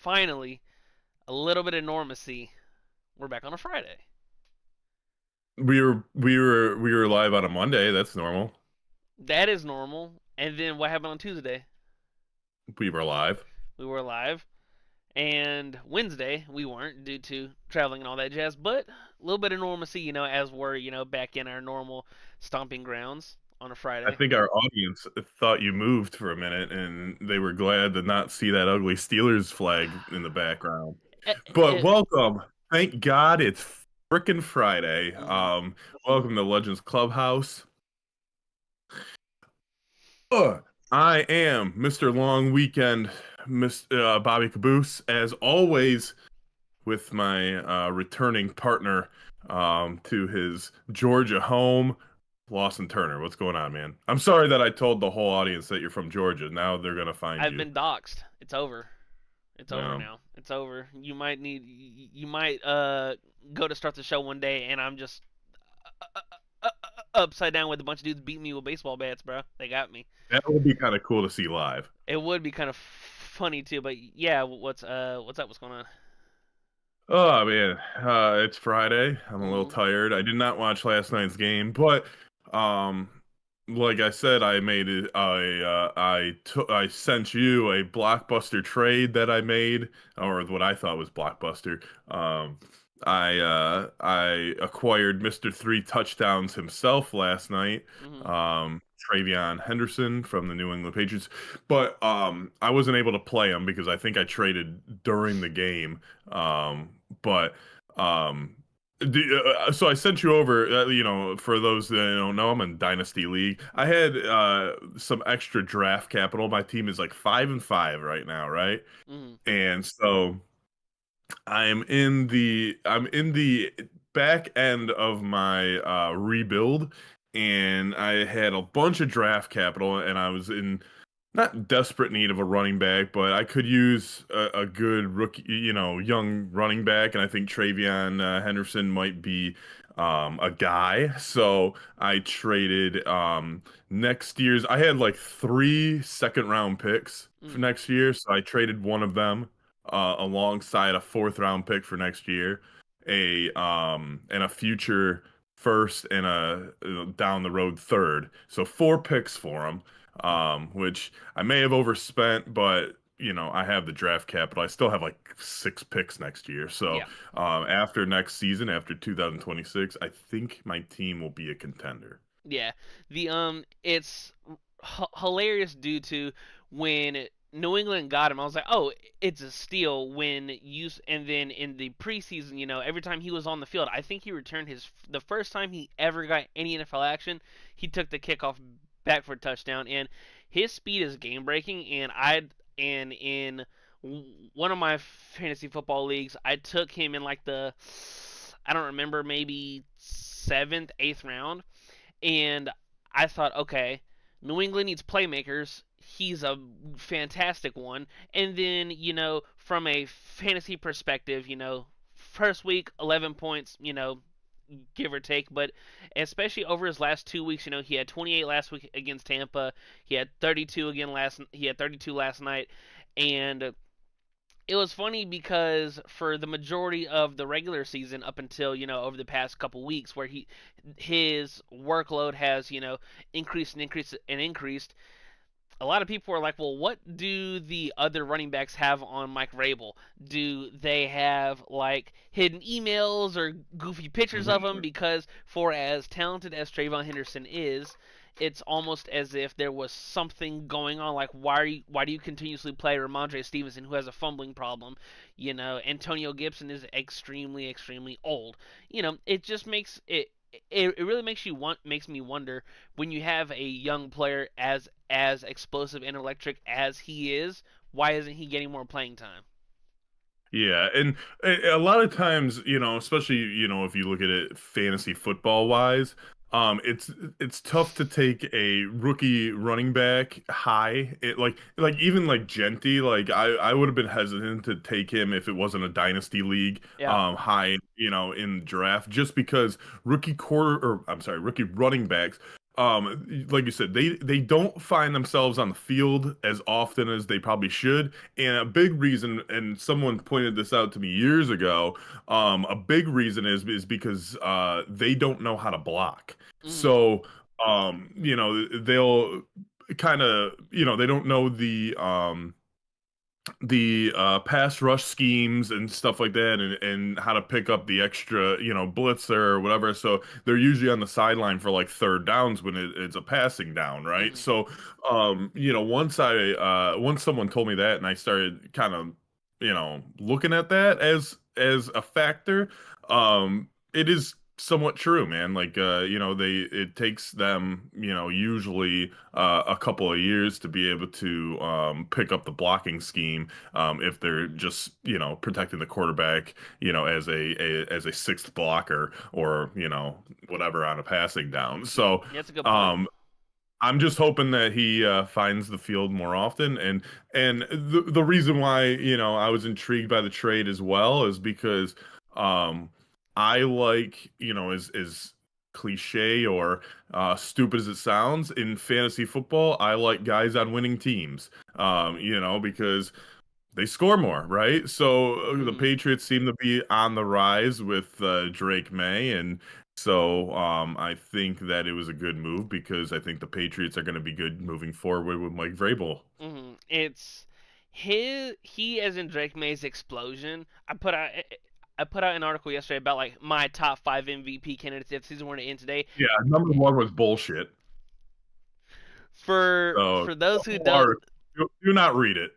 finally, a little bit of normalcy. We're back on a Friday. We were live on a Monday. That's normal. That is normal. And then what happened on Tuesday? We were live. We were live. And Wednesday, we weren't due to traveling and all that jazz. But a little bit of normalcy, as we're, back in our normal stomping grounds on a I Friday. think our audience thought you moved for a minute, and they were glad to not see that ugly Steelers flag in the background. It, But it, welcome. Thank God it's frickin' Friday. mm, Welcome to Legends Clubhouse. Uh, I am Mr. Long Weekend, Mr. Bobby Caboose, as always, with my returning partner to his Georgia home, Lawson Turner. What's going on, man? I'm sorry that I told the whole audience that you're from Georgia. Now they're gonna find I've you. been doxxed. It's over. It's over Um, now. It's over. You might go to start the show one day and I'm just upside down with a bunch of dudes beating me with baseball bats, bro. They got me. that would be kind of cool to see live. It would be kind of funny too, but yeah, what's up? What's going on? Oh man, it's Friday. I'm a little Mm-hmm. tired. I did not watch last night's game, but um, like I said, I made it. I sent you a blockbuster trade that I made, or what I thought was blockbuster. I acquired Mr. Three Touchdowns himself last night. Mm-hmm. Travion Henderson from the New England Patriots, but I wasn't able to play him because I think I traded during the game. But um, so I sent you over, for those that don't know, I'm in Dynasty League. I had some extra draft capital. My team is like 5-5 right now, right? Mm-hmm. And so I'm in the back end of my rebuild, and I had a bunch of draft capital, and I was in not desperate need of a running back, but I could use a good rookie, young running back, and I think Travion Henderson might be a guy. So I traded next year's. I had like three second round picks for Mm-hmm. next year, so I traded one of them alongside a fourth round pick for next year, and a future first and a down the road third. So four picks for him, which I may have overspent, but I have the draft capital. I still have like six picks next year. So Yeah. after next season, after 2026, I think my team will be a contender. Yeah. It's hilarious due to when New England got him. I was like, oh, it's a steal. And then in the preseason, every time he was on the field, I think he returned the first time he ever got any NFL action, he took the kickoff back for a touchdown, and his speed is game breaking. And in one of my fantasy football leagues, I took him in like I don't remember, maybe seventh, eighth round, and I thought, okay, New England needs playmakers. He's a fantastic one. And then, from a fantasy perspective, first week, 11 points, give or take. But especially over his last 2 weeks, he had 28 last week against Tampa. He had 32 last night. And it was funny because for the majority of the regular season up until over the past couple weeks where his workload has increased and increased and increased, a lot of people were like, well, what do the other running backs have on Mike Rabel? Do they have like hidden emails or goofy pictures of him? Because for as talented as Trayvon Henderson is, it's almost as if there was something going on. Like, why do you continuously play Ramondre Stevenson, who has a fumbling problem? Antonio Gibson is extremely, extremely old. It just it really makes me wonder, when you have a young player as explosive and electric as he is, why isn't he getting more playing time? Yeah, and a lot of times, especially, if you look at it fantasy football wise, it's tough to take a rookie running back high. Like even like Genty, like I would have been hesitant to take him if it wasn't a dynasty league Yeah. high, in the draft, just because rookie running backs like you said, they don't find themselves on the field as often as they probably should. And a big reason, and someone pointed this out to me years ago, a big reason is because they don't know how to block. Mm-hmm. So they'll kind of, they don't know the pass rush schemes and stuff like that, and how to pick up the extra, blitzer or whatever. So they're usually on the sideline for like third downs when it's a passing down, right? Mm-hmm. So once someone told me that, and I started kind of, looking at that as a factor, it is somewhat true, man. Like it takes them, usually a couple of years to be able to pick up the blocking scheme, if they're just, protecting the quarterback, as a sixth blocker, or whatever, on a passing down. So That's a good point. um I'm just hoping that he finds the field more often, and the reason why, I was intrigued by the trade as well is because um I like, as cliche or stupid as it sounds, in fantasy football, I like guys on winning teams. Because they score more, right? So the Mm-hmm. Patriots seem to be on the rise with Drake May, and so I think that it was a good move, because I think the Patriots are going to be good moving forward with Mike Vrabel. Mm-hmm. It's he as in Drake May's explosion. I put out an article yesterday about like my top five MVP candidates if the season were to end today. Yeah, number one was bullshit. So For those who don't, or do not read it.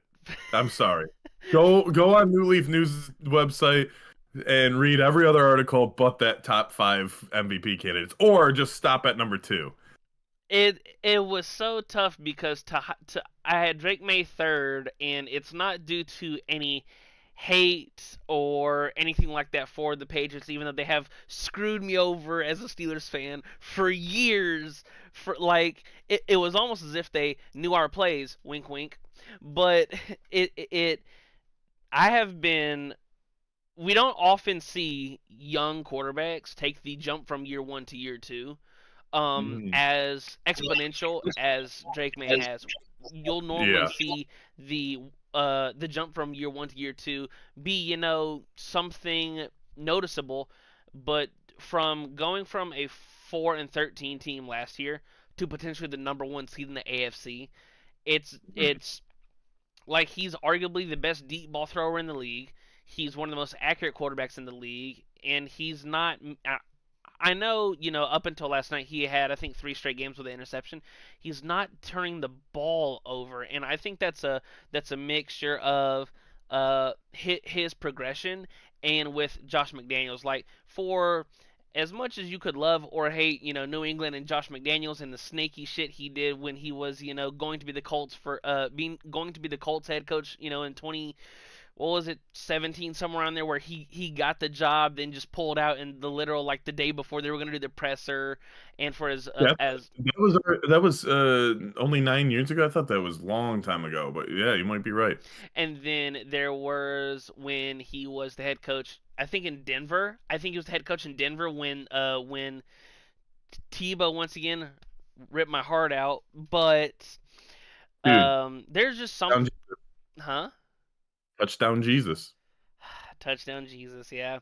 I'm sorry. Go on New Leaf News website and read every other article but that top five MVP candidates, or just stop at number two. it was so tough because I had Drake May third, and it's not due to any hate or anything like that for the Patriots, even though they have screwed me over as a Steelers fan for years. For like it was almost as if they knew our plays, wink wink. But it I have been we don't often see young quarterbacks take the jump from year one to year two Mhm. as exponential as Drake May has. You'll normally Yeah. see the jump from year one to year two be, something noticeable, but from going from a 4-13 team last year to potentially the number one seed in the AFC, it's like he's arguably the best deep ball thrower in the league. He's one of the most accurate quarterbacks in the league, and he's not. I know, up until last night, he had, I think, three straight games with an interception. He's not turning the ball over, and I think that's a mixture of his progression and with Josh McDaniels. Like, for as much as you could love or hate, New England and Josh McDaniels and the snaky shit he did when he was, going to be the Colts for being going to be the Colts head coach, in 20, what was it, 17, somewhere around there, where he got the job, then just pulled out in the literal, like, the day before they were going to do the presser, and for his Yeah, as that was only 9 years ago. I thought that was a long time ago, but yeah, you might be right. and then there was when he was the head coach, I think, in Denver. I think he was the head coach in Denver when Tebow once again ripped my heart out, but Dude, there's just some, touchdown, huh? touchdown Jesus. Touchdown Jesus, yeah.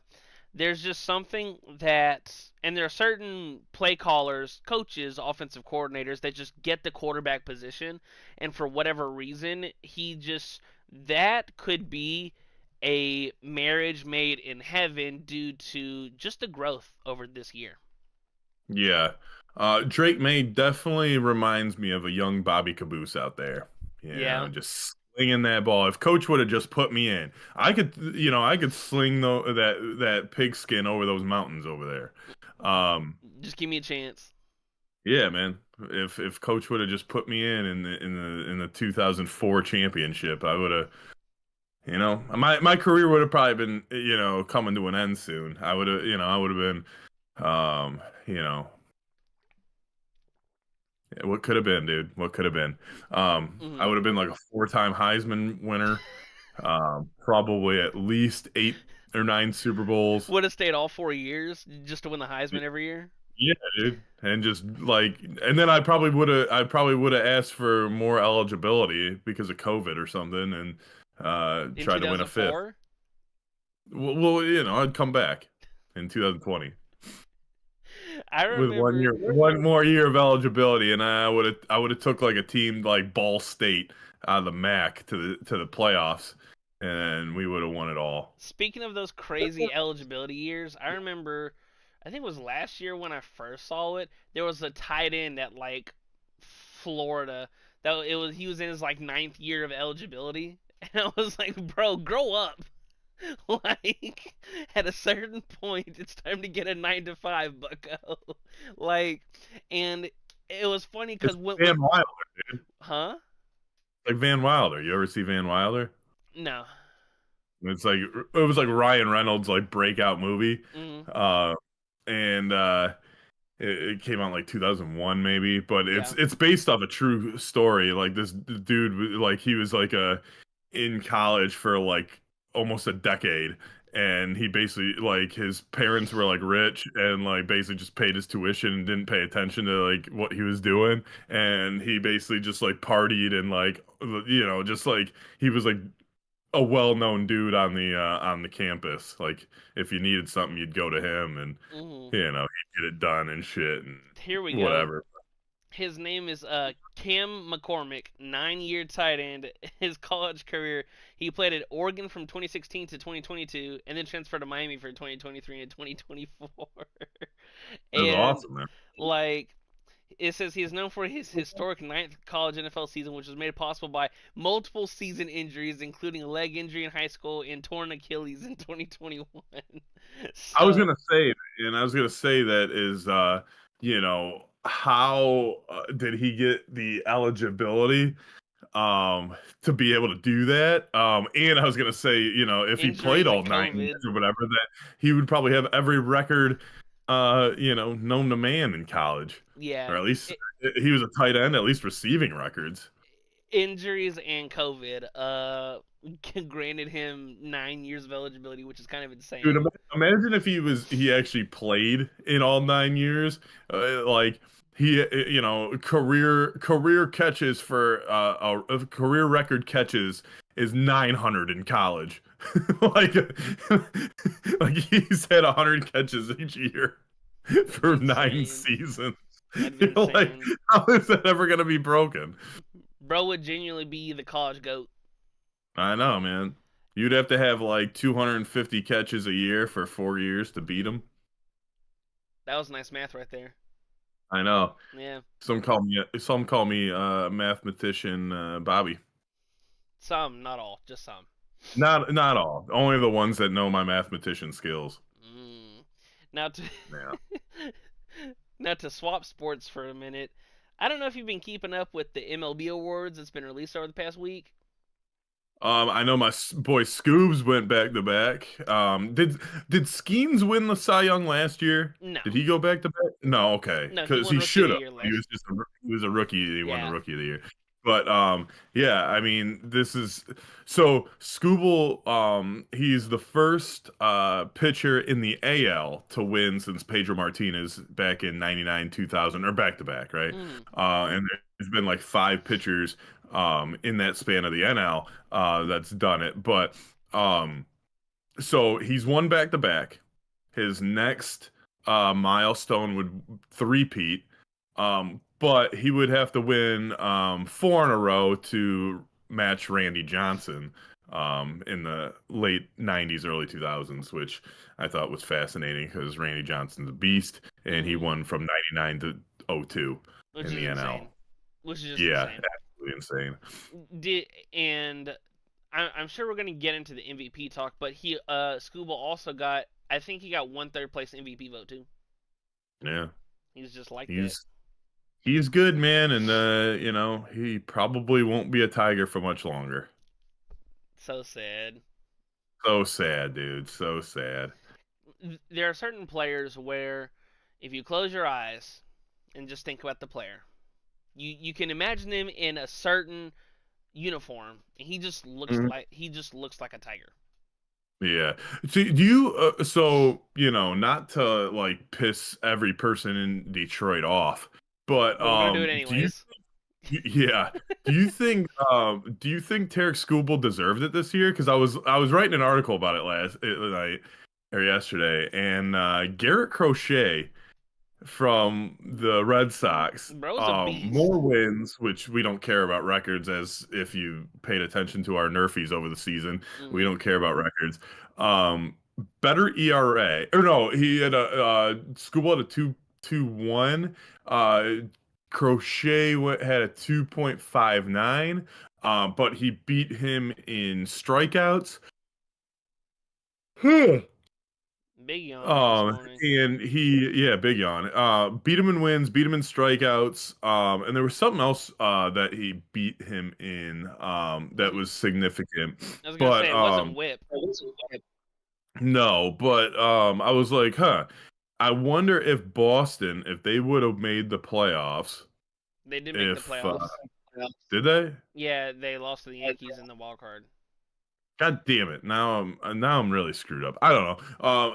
There's just something that, and there are certain play callers, coaches, offensive coordinators that just get the quarterback position, and for whatever reason, that could be a marriage made in heaven due to just the growth over this year. Yeah. Drake May definitely reminds me of a young Bobby Caboose out there. Yeah. Just slinging that ball. If coach would have just put me in, I could sling that pigskin over those mountains over there. Um, Just give me a chance. yeah, man. If coach would have just put me in the 2004 championship, I would have, my career would have probably been, coming to an end soon. I would have been, you know, what could have been, dude? What could have been? I Hmm. would have been like a four-time Heisman winner, probably at least eight or nine Super Bowls. Would have stayed all 4 years just to win the Heisman every year. Yeah, dude. And just like, and then I probably would have asked for more eligibility because of COVID or something, and In tried to win a fifth. 2004, Well, I'd come back in 2020 I with remember. one more year of eligibility, and I would have took like a team like Ball State out of the MAC to the playoffs, and we would have won it all. Speaking of those crazy eligibility years, I remember, I think it was last year when I first saw it. There was a tight end at like Florida that it was he was in his like ninth year of eligibility, and I was like, bro, grow up. Like at a certain point, it's time to get a 9 to 5, Bucko. Like, and it was funny It's because Van Wilder, dude. huh? Like Van Wilder. You ever see Van Wilder? No. It's like it was like Ryan Reynolds' like breakout movie, Mm, uh, and it came out like 2001 maybe, but yeah. it's based off a true story. Like this dude, like he was like in college for like almost a decade, and he basically like his parents were like rich and like basically just paid his tuition and didn't pay attention to like what he was doing, and he basically just like partied and like just like he was like a well-known dude on the campus. Like if you needed something, you'd go to him, and Mm. he'd get it done and shit and Here we go. whatever. His name is Cam McCormick, 9 year tight end. His college career, he played at Oregon from 2016 to 2022, and then transferred to Miami for 2023 and 2024. That's And awesome, man. like it says, he is known for his historic ninth college NFL season, which was made possible by multiple season injuries, including a leg injury in high school and torn Achilles in 2021. I was So gonna say, and I was gonna say that is, how did he get the eligibility to be able to do that? And I was gonna say, if he played injuries all and 9 years COVID. or whatever, that he would probably have every record, known to man in college, Yeah, or at least he was a tight end, at least receiving records. injuries and COVID granted him 9 years of eligibility, which is kind of Dude, insane. imagine if he actually played in all 9 years, like he, career catches for a career record catches is 900 in college, like like he's had 100 catches each year That'd be for nine insane. seasons. That'd be Like, insane. how is that ever gonna be broken? Bro would genuinely be the college goat. I know, man. You'd have to have like 250 catches a year for 4 years to beat him. That was nice math right there. I know. Yeah, Some call me mathematician Bobby. some, not all, just some. Not all. Only the ones that know my mathematician skills. Mm. Now to Yeah. now to swap sports for a minute. I don't know if you've been keeping up with the MLB awards that's been released over the past week. I know my boy Scoobs went back to back. Did Skeens win the Cy Young last year? No, Did he go back to back? No, okay, no, he because won he Rookie of should the have. Year He last. was he was a rookie. He won the Yeah. Rookie of the Year. But yeah. I mean, this is so Scooble. He's the first pitcher in the AL to win since Pedro Martinez back in '99, 2000, or back to back, right? Mm. And there's been like five pitchers in that span of the NL that's done it. But um, so he's won back to back. His next milestone would three-peat, but he would have to win four in a row to match Randy Johnson in the late '90s, early 2000s, which I thought was fascinating because Randy Johnson's a beast, and he Mm. won from '99 to '02 Which in is the insane. NL. Which is just Yeah, insane. absolutely insane. Did and I'm sure we're gonna get into the MVP talk, but he Scuba also got, I think he got one third place MVP vote too. Yeah, He's just like that. he's he's good, man, and he probably won't be a Tiger for much longer. So sad. So sad, dude. So sad. There are certain players where if you close your eyes and just think about the player, you can imagine him in a certain uniform, and he just looks Mhm. like a tiger. Yeah. So do you so, not to like piss every person in Detroit off, but But we're gonna do it do you anyways. yeah, do you think Tarek Skubal deserved it this year? Because I was writing an article about it last night or yesterday, and Garrett Crochet from the Red Sox. Bro's a More beast. wins, which we don't care about records, as if you paid attention to our Nerfies over the season, we Hmm. don't care about records. Um, Better ERA, or no, he had a Scuba had a 2.21. Crochet had a 2.59. But he beat him in strikeouts. Big yawn this Um, morning. and yeah, big yawn. Beat him in wins, beat him in strikeouts. And there was something else that he beat him in that Wasn't was significant. I was gonna But say it wasn't whip. no, but I was like, huh. I wonder if Boston, if they would have made the playoffs, They did make the if playoffs. did they? Yeah, they lost to the Yankees in the wild card. God damn it! Now I'm really screwed up. I don't know.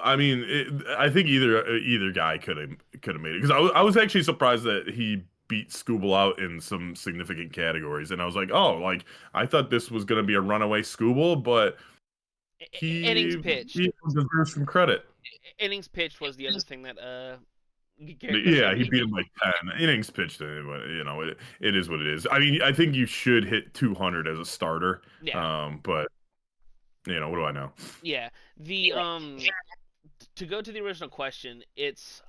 I mean, I think either guy could have made it, because I was actually surprised that he beat Scooble out in some significant categories, and I was like, oh, like I thought this was gonna be a runaway Scooble, but Innings he pitched. he deserves some credit. Innings pitched was the other thing that Garrett Crochet Yeah, he beat. beat him by 10 innings pitched. But it is what it is. I mean, I think you should hit 200 as a starter. Yeah, But what do I know? yeah. The to go to the original question, it's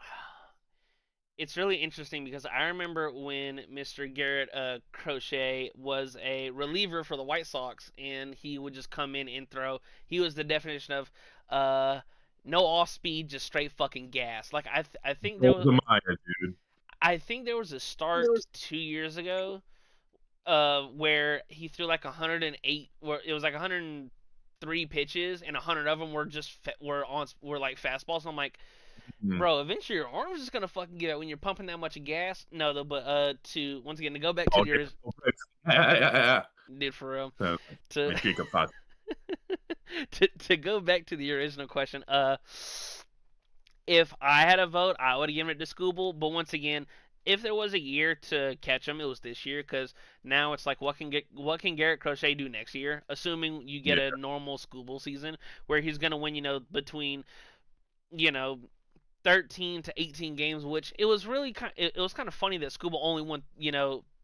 really interesting because I remember when Mr. Garrett Crochet was a reliever for the White Sox, and he would just come in and throw. He was the definition of uh, no off speed, just straight fucking gas. Like I think there Joel was Zamaya, dude. I think there was a start 2 years ago where he threw like 108, where it was like 103 pitches, and 100 of them were just were like fastballs. And I'm like, Hmm. bro, eventually your arm's just gonna fucking give out when you're pumping that much of gas. No, though, but to once again to go back to Okay. the did for real Uh, to My Jacob Fox. to go back to the original question. If I had a vote, I would have given it to Scooble. But once again, if there was a year to catch him, it was this year, because now it's like what can Garrett Crochet do next year? Assuming you get Yeah, a normal Scooble season where he's gonna win, between you know 13 to 18 games, which it was kind of funny that Scuba only won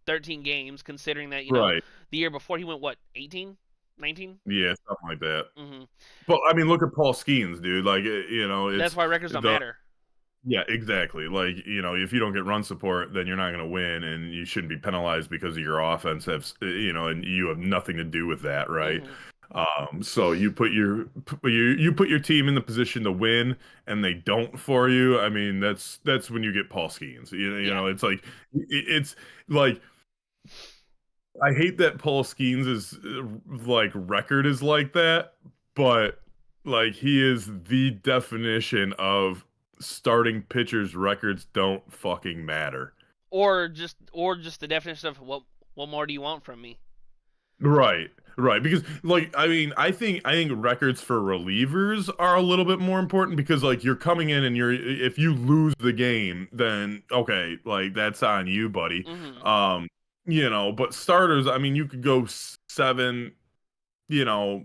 13 games, considering that right. the year before he went what 18, 19. Yeah, something like that. Mm-hmm. But I mean, look at Paul Skeens, dude. Like, That's it's why records don't the matter. yeah, exactly. Like, if you don't get run support, then you're not going to win, and you shouldn't be penalized because of your offense and you have nothing to do with that, right? Mm-hmm. So you put your team in the position to win, and they don't for you. I mean, that's when you get Paul Skeens. Yeah. It's like it's like I hate that Paul Skeens is like record is like that, but like he is the definition of starting pitchers' records don't fucking matter. Or just the definition of what more do you want from me? Right. Right, because like I think records for relievers are a little bit more important, because like you're coming in and if you lose the game, then okay, like that's on you, buddy. Mm-hmm. Um, but starters, I mean, you could go seven, you know,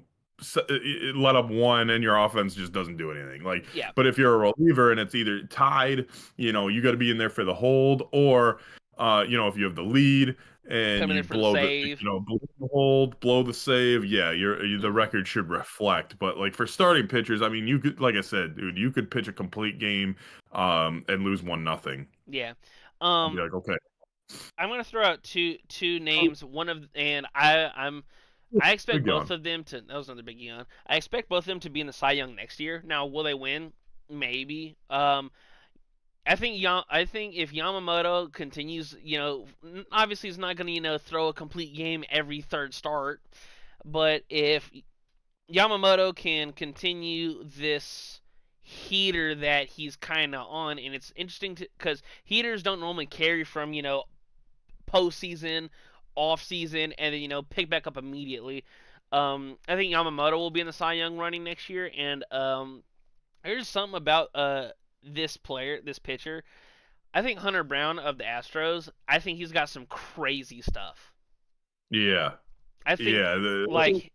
let up one and your offense just doesn't do anything. Like, Yeah. but if you're a reliever and it's either tied, you got to be in there for the hold, or, if you have the lead and Coming in you for the blow save. blow the hold, blow the save, yeah, the Mm-hmm. record should reflect. But like for starting pitchers, I mean, you could, like I said, dude, you could pitch a complete game, and lose 1-0. Yeah. I'd be Um, like, okay, I'm gonna throw out two names. One of and I expect good both going. of them to. That was another big yawn. I expect both of them to be in the Cy Young next year. Now, will they win? Maybe. I think if Yamamoto continues, obviously he's not gonna throw a complete game every third start, but if Yamamoto can continue this heater that he's kind of on, and it's interesting because heaters don't normally carry from postseason, off season, and then pick back up immediately. I think Yamamoto will be in the Cy Young running next year, and there's something about this player, this pitcher. I think Hunter Brown of the Astros. I think he's got some crazy stuff. Yeah. I think Yeah, like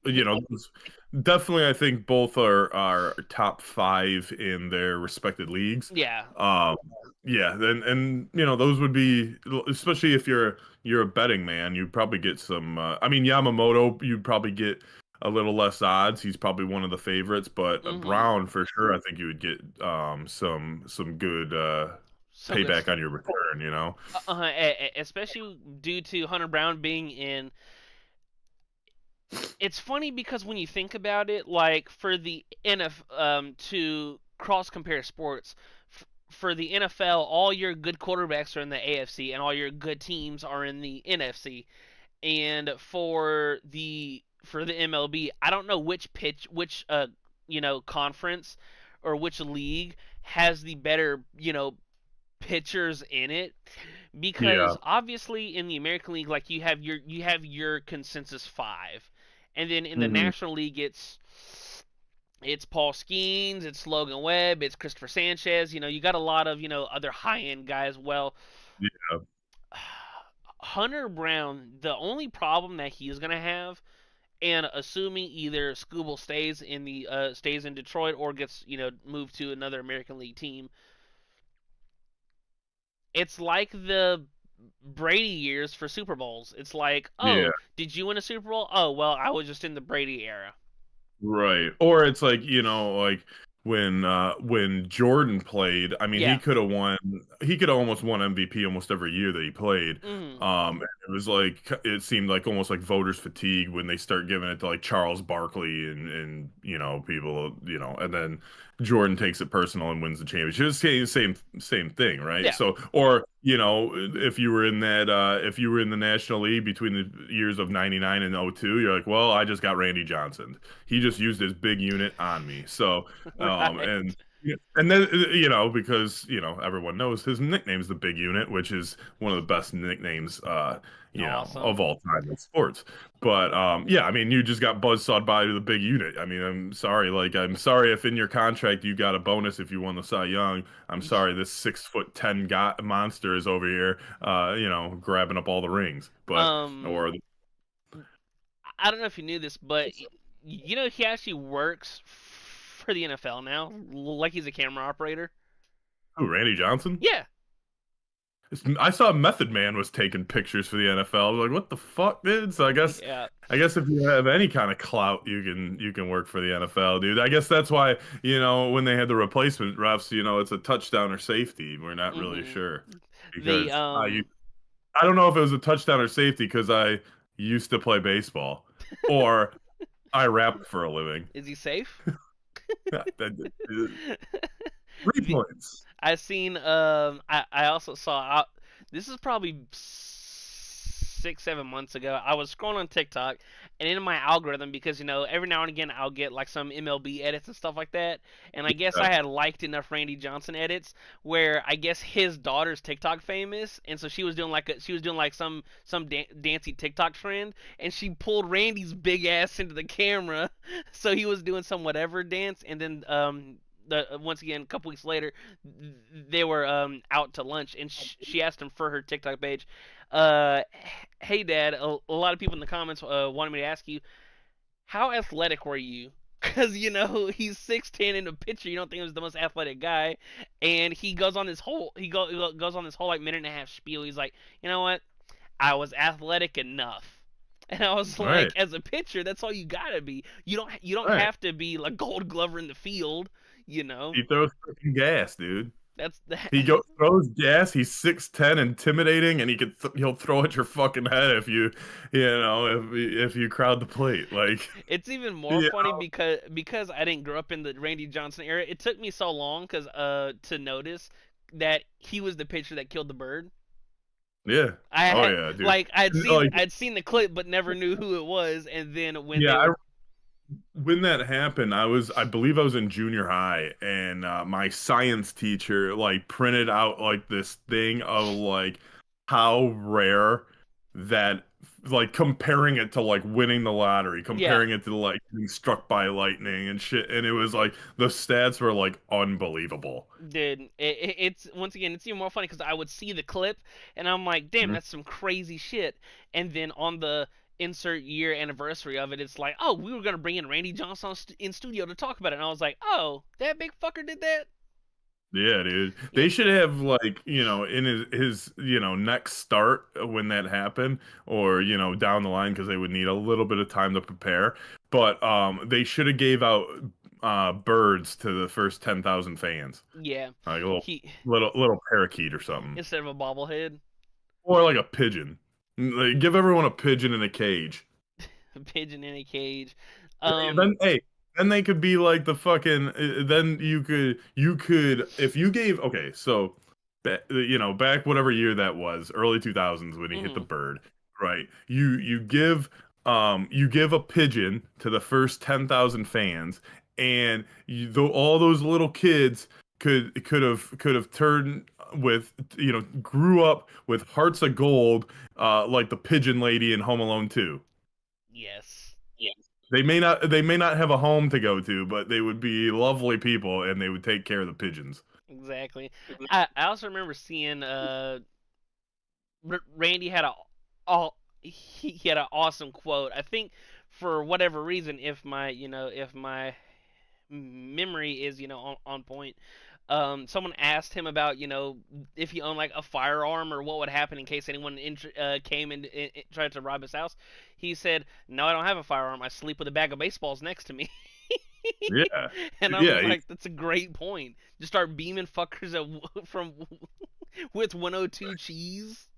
definitely. I think both are top five in their respected leagues. yeah. Um, yeah, and those would be, especially if you're a betting man, you'd probably get some. I mean, Yamamoto, you'd probably get a little less odds. He's probably one of the favorites, but Mhm. Brown for sure. I think you would get some good Some good payback stuff. on your return. You know. Especially due to Hunter Brown being in. It's funny because when you think about it, like for the NFL, to cross compare sports, for the NFL, all your good quarterbacks are in the AFC, and all your good teams are in the NFC. And for the MLB, I don't know which conference or which league has the better pitchers in it, because Yeah. obviously in the American League, like you have your consensus five, and then in the Hmm. National League it's Paul Skeens, it's Logan Webb, it's Christopher Sanchez. You got a lot of other high end guys. Well, Yeah. Hunter Brown, the only problem that he's gonna have, and assuming either Scooble stays in Detroit or gets moved to another American League team, it's like the Brady years for Super Bowls. It's like, Yeah. oh, did you win a Super Bowl? Oh, well, I was just in the Brady era. Right. Or it's like, like when Jordan played, I mean, Yeah. he could have almost won MVP almost every year that he played. Mm-hmm. It was like it seemed like almost like voters fatigue when they start giving it to like Charles Barkley and people, and then Jordan takes it personal and wins the championship. It's the same thing, right? Yeah. So, or if you were in the National League between the years of 99 and 02, you're like, well, I just got Randy Johnson. He just used his big unit on me. So, Right. and then because everyone knows his nickname's the Big Unit, which is one of the best nicknames Awesome. of all time in sports. But yeah, I mean, you just got buzzsawed by the Big Unit. I mean, I'm sorry. Like, I'm sorry if in your contract you got a bonus if you won the Cy Young. I'm sorry, this 6'10" guy monster is over here, grabbing up all the rings. But Um, or I don't know if you knew this, but he actually works for the NFL now, like he's a camera operator. who, Randy Johnson? Yeah. I saw Method Man was taking pictures for the NFL. I was like, what the fuck, dude? So Yeah. I guess if you have any kind of clout, you can work for the NFL, dude. I guess that's why, when they had the replacement refs, it's a touchdown or safety. We're not really Mm-hmm. sure The because I don't know if it was a touchdown or safety because I used to play baseball or I rapped for a living. Is he safe? 3 the, points. I seen I also saw this is probably 6 7 months ago. I was scrolling on TikTok, and in my algorithm, because every now and again I'll get like some MLB edits and stuff like that, and I guess Yeah. I had liked enough Randy Johnson edits where I guess his daughter's TikTok famous, and so she was doing like some dancy TikTok trend, and she pulled Randy's big ass into the camera, so he was doing some whatever dance, and then once again, a couple weeks later, they were out to lunch, and she asked him for her TikTok page. Uh, hey, Dad. A lot of people in the comments wanted me to ask you, how athletic were you? Because he's 6'10" in the picture. You don't think he was the most athletic guy, and he goes on this whole goes on this whole like minute and a half spiel. He's like, you know what? I was athletic enough. And I was like, Right. as a pitcher, that's all you gotta be. You don't Right. have to be like Gold Glover in the field. You know, He throws freaking gas, dude. that's the. Throws gas. He's 6'10", intimidating, and he'll throw at your fucking head if you crowd the plate. Like, It's even more yeah, funny because I didn't grow up in the Randy Johnson era. It took me so long to notice that he was the pitcher that killed the bird. yeah. I Oh had yeah, dude. like I'd seen Like, I'd seen the clip but never knew who it was, and then when yeah. they were. When that happened, I believe I was in junior high, and my science teacher like printed out like this thing of like how rare that like comparing it to like winning the lottery, Yeah, comparing it to like being struck by lightning and shit. And it was like the stats were like unbelievable. dude, it's once again, it's even more funny because I would see the clip and I'm like, damn, Mhm. that's some crazy shit. And then on the insert year anniversary of it, it's like, oh, we were gonna bring in Randy Johnson in studio to talk about it, and I was like, oh, that big fucker did that. Yeah, dude. Yeah, They should have like, in his next start when that happened, or down the line because they would need a little bit of time to prepare. But they should have gave out birds to the first 10,000 fans. yeah. Like a little He little parakeet or something. instead of a bobblehead, Or like a pigeon. Like, give everyone a pigeon in a cage. a pigeon in a cage. Then hey, then they could be like the fucking. Then you could if you gave okay, so back whatever year that was, early 2000s when he hit the Mhm. bird, right? You give a pigeon to the first 10,000 fans, and all those little kids could have turned with grew up with hearts of gold, like the pigeon lady in Home Alone 2. Yes, They may not have a home to go to, but they would be lovely people and they would take care of the pigeons. exactly. I also remember seeing Randy had all he had an awesome quote. I think for whatever reason, if my memory is on point, someone asked him about if he owned like a firearm or what would happen in case anyone came and tried to rob his house. He said, "No, I don't have a firearm. I sleep with a bag of baseballs next to me." Yeah. And I was Yeah, like, "That's a great point. Just start beaming fuckers from with 102 cheese."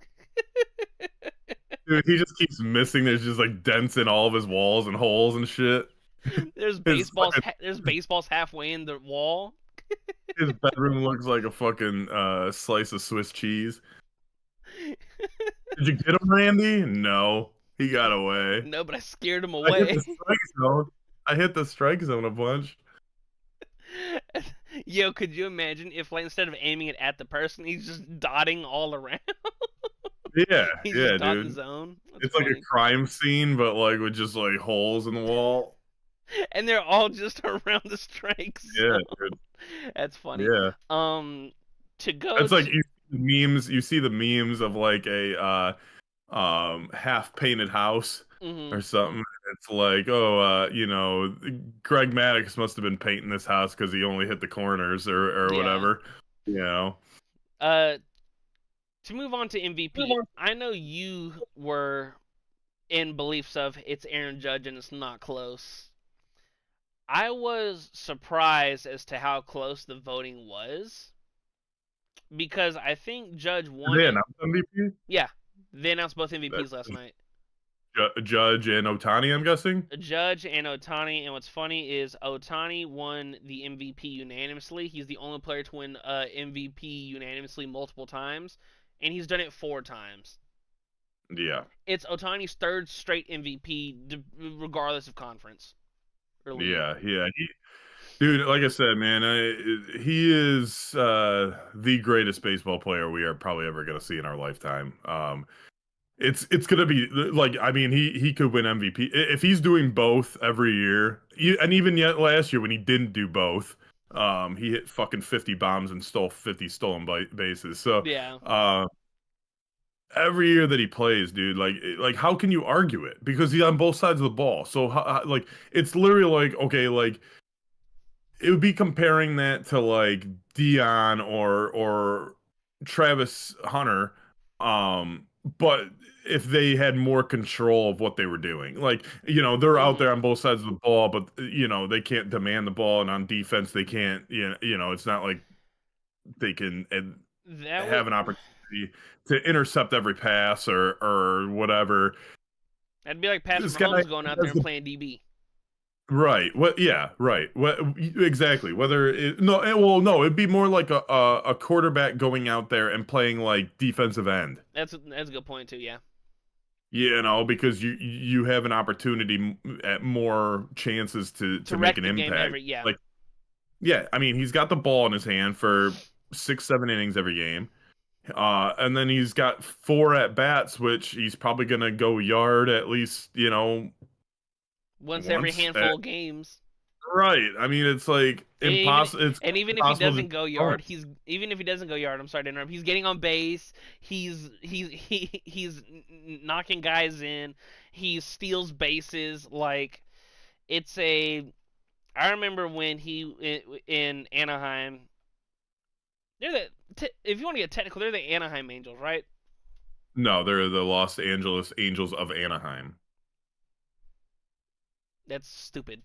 dude, he just keeps missing. There's just like dents in all of his walls and holes and shit. There's His baseballs. There's baseballs halfway in the wall. his bedroom looks like a fucking slice of Swiss cheese. Did you get him, Randy? No, he got away. No, but I scared him I hit away. the strike zone. I hit the strike zone a bunch. Yo, could you imagine if, like, instead of aiming it at the person, he's just dotting all around? Yeah, He's just yeah, dotting the dude. zone. That's It's like a funny. crime scene, but like with just like holes in the wall. And they're all just around the strike Yeah, zone. dude. That's funny. Yeah. Um, to go It's like to. you see the memes. You see the memes of like a half painted house Mhm. or something. It's like, oh, Greg Maddox must have been painting this house because he only hit the corners or Yeah. whatever. You know. Uh, to move on to MVP, I know you were in beliefs of it's Aaron Judge and it's not close. I was surprised as to how close the voting was because I think Judge Did won they it. announce MVP? Yeah, they announced both That MVPs last night. Judge and Otani, I'm guessing. Judge and Otani, and what's funny is Otani won the MVP unanimously. He's the only player to win MVP unanimously multiple times, and he's done it 4 times. Yeah. It's Otani's third straight MVP, regardless of conference or league. Yeah, yeah. Dude, like I said, man, he is the greatest baseball player we are probably ever going to see in our lifetime. It's gonna be like, I mean, he could win MVP if he's doing both every year. And even yet last year when he didn't do both, he hit fucking 50 bombs and stole 50 stolen bases. So, Yeah. every year that he plays, dude, like how can you argue it? Because he's on both sides of the ball. So, like, it's literally like, okay, like it would be comparing that to like Dion or Travis Hunter, but if they had more control of what they were doing. Like, they're out there Mhm. on both sides of the ball, but they can't demand the ball, and on defense they can't, it's not like they can That would have an opportunity to intercept every pass or whatever. that'd be like Patrick This guy Mahomes going out there has and the playing DB. Right. What? Yeah. Right. What? Exactly. Whether no. Well, no. It'd be more like a quarterback going out there and playing like defensive end. That's a good point too. Yeah. Because you have an opportunity at more chances to To to make wreck an the game impact. every yeah. Like, yeah. I mean, he's got the ball in his hand for 6, 7 innings every game. And then he's got 4 at-bats, which he's probably gonna go yard at least, Once every once. handful of games. Right. I mean, it's like And even impossible. It's and even if he impossible to doesn't go throw it. yard, he's even if he doesn't go yard, I'm sorry to interrupt. He's getting on base. He's knocking guys in. He steals bases. Like it's a. I remember when he in Anaheim. They're the if you want to get technical, they're the Anaheim Angels, right? No, they're the Los Angeles Angels of Anaheim. That's stupid.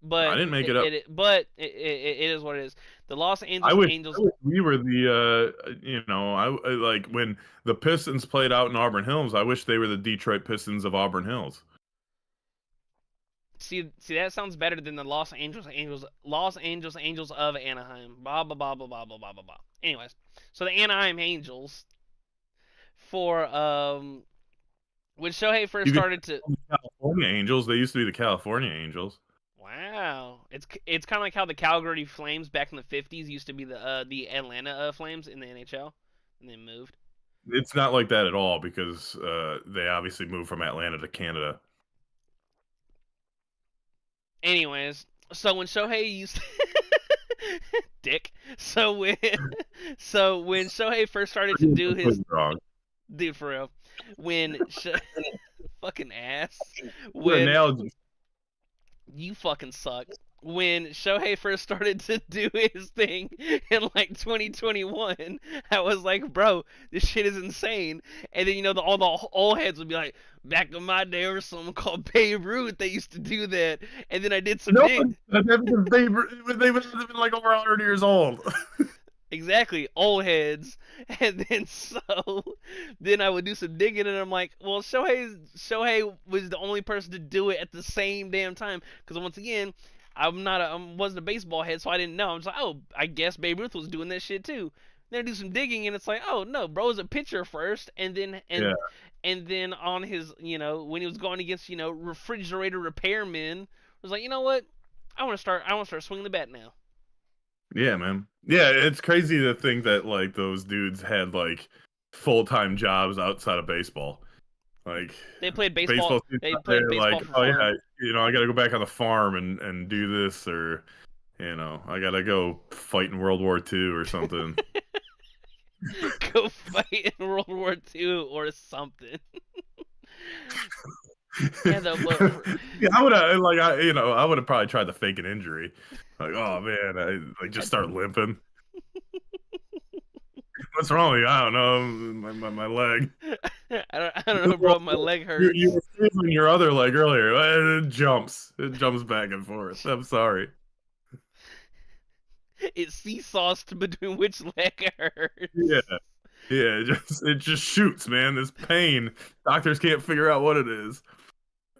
I But didn't make it up. it is what it is. The Los I Angeles wish, I Angels. wish we were I like when the Pistons played out in Auburn Hills. I wish they were the Detroit Pistons of Auburn Hills. See that sounds better than the Los Angeles Angels of Anaheim. Blah blah blah blah blah blah blah blah blah. Anyways, so the Anaheim Angels for when Shohei first You could started to. call them the California Angels. They used to be the California Angels. Wow, it's kind of like how the Calgary Flames back in the '50s used to be the Atlanta Flames in the NHL, and they moved. It's not like that at all because they obviously moved from Atlanta to Canada. Anyways, so when Shohei used dick, so when Shohei first started to do his Wrong. dude for real, when fucking ass, Your when analogy. you fucking suck. When Shohei first started to do his thing in like 2021, I was like, bro, this shit is insane. And then all the old heads would be like, back in my day, there was someone called Babe Ruth that used to do that. And then I did some No, dig. because they would have been like over 100 years old. Exactly, old heads. And then I would do some digging, and I'm like, well, Shohei was the only person to do it at the same damn time. Because once again, I wasn't a baseball head, so I didn't know. I was like, oh, I guess Babe Ruth was doing that shit too. Then I do some digging, and it's like, oh no, bro was a pitcher first, and then Yeah, and then on his, when he was going against, refrigerator repairmen, was like, you know what, I want to start swinging the bat now. yeah, man. Yeah, it's crazy to think that like those dudes had like full-time jobs outside of baseball. Like They played baseball. baseball teams They out played there, baseball like, for oh fun. yeah, I got to go back on the farm and do this, or I got to go fight in World War II or something. Go fight in World War II or something. Yeah, though, but Yeah, I would have I would have probably tried to fake an injury. Like, oh man, I like just I, start limping. What's wrong with you? I don't know. My leg. I don't know, bro. My leg You hurts. were feeling your other leg earlier. It jumps. It jumps back and forth. I'm sorry. It seesaws between which leg Yeah. hurts. Yeah, it just shoots, man. This pain. Doctors can't figure out what it is.